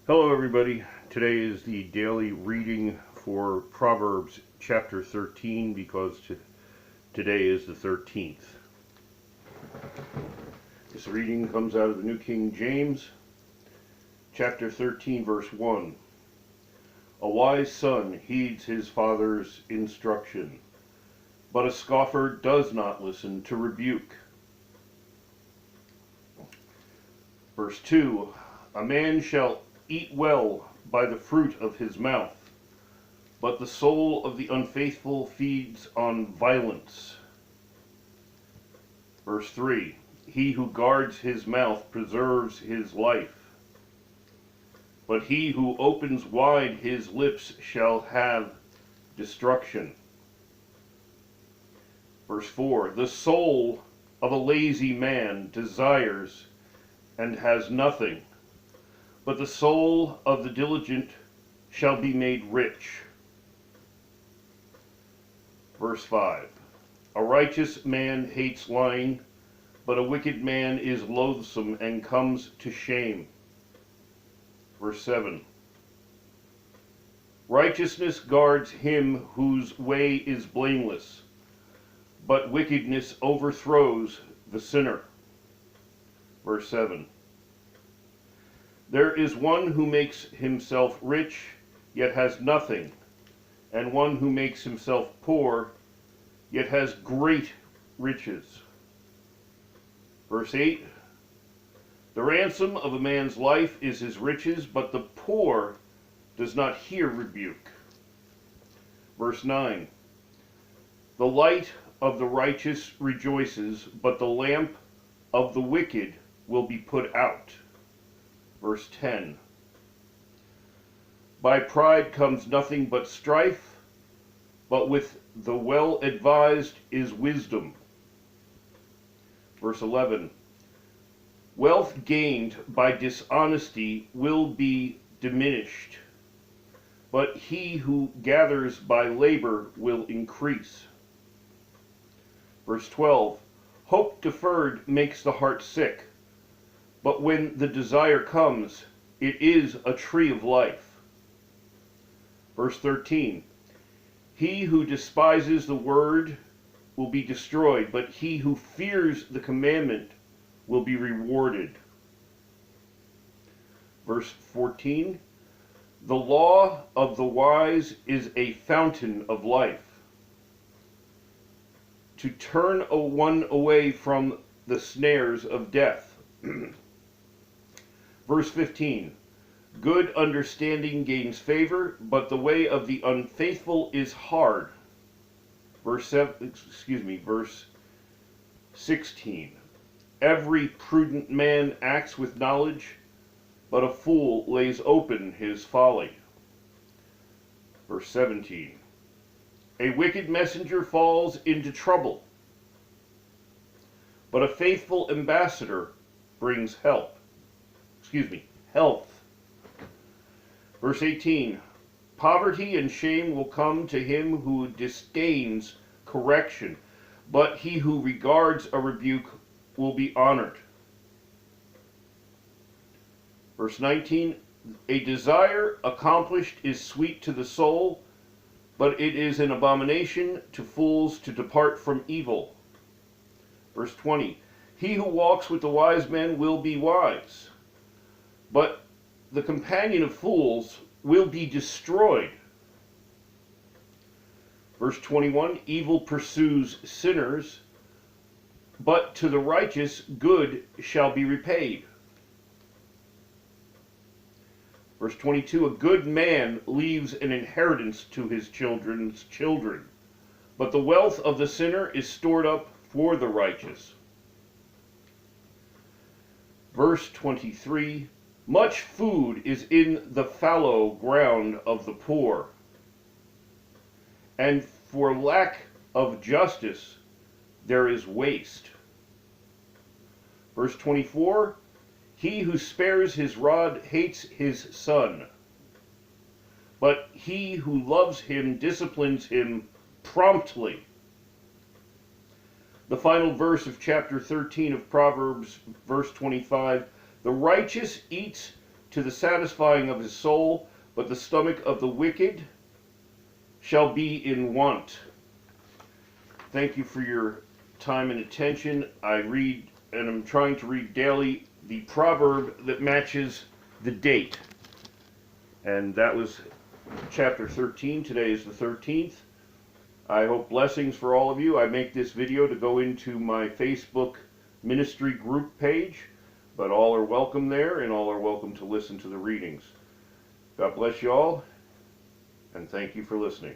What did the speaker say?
Hello everybody. Today is the daily reading for Proverbs chapter 13 because today is the 13th. This reading comes out of the New King James, chapter 13, verse 1. A wise son heeds his father's instruction, but a scoffer does not listen to rebuke. Verse 2. A man shall eat well by the fruit of his mouth, but the soul of the unfaithful feeds on violence. Verse 3. He who guards his mouth preserves his life, but he who opens wide his lips shall have destruction. Verse 4. The soul of a lazy man desires and has nothing, but the soul of the diligent shall be made rich. Verse 5. A righteous man hates lying, but a wicked man is loathsome and comes to shame. Verse 7. Righteousness guards him whose way is blameless, but wickedness overthrows the sinner. Verse 7. There is one who makes himself rich, yet has nothing, and one who makes himself poor, yet has great riches. Verse 8. The ransom of a man's life is his riches, but the poor does not hear rebuke. Verse 9. The light of the righteous rejoices, but the lamp of the wicked will be put out. Verse 10. By pride comes nothing but strife, but with the well-advised is wisdom. Verse 11. Wealth gained by dishonesty will be diminished, but he who gathers by labor will increase. Verse 12. Hope deferred makes the heart sick, but when the desire comes, it is a tree of life. Verse 13. He who despises the word will be destroyed, but he who fears the commandment will be rewarded. Verse 14. The law of the wise is a fountain of life, to turn one away from the snares of death. Verse 15. Good understanding gains favor, but the way of the unfaithful is hard. Verse 16. Every prudent man acts with knowledge, but a fool lays open his folly. Verse 17. A wicked messenger falls into trouble, but a faithful ambassador brings health. Verse 18. Poverty and shame will come to him who disdains correction, but he who regards a rebuke will be honored. Verse 19. A desire accomplished is sweet to the soul, but it is an abomination to fools to depart from evil. Verse 20. He who walks with the wise men will be wise, but the companion of fools will be destroyed. Verse 21. Evil pursues sinners, but to the righteous good shall be repaid. Verse 22. A good man leaves an inheritance to his children's children, but the wealth of the sinner is stored up for the righteous. Verse 23. Much food is in the fallow ground of the poor, and for lack of justice there is waste. Verse 24. He who spares his rod hates his son, but he who loves him disciplines him promptly. The final verse of chapter 13 of Proverbs, verse 25. The righteous eats to the satisfying of his soul, but the stomach of the wicked shall be in want. Thank you for your time and attention. I read, and I'm trying to read daily, the proverb that matches the date. And that was chapter 13. Today is the 13th. I hope blessings for all of you. I make this video to go into my Facebook ministry group page, but all are welcome there, and all are welcome to listen to the readings. God bless you all, and thank you for listening.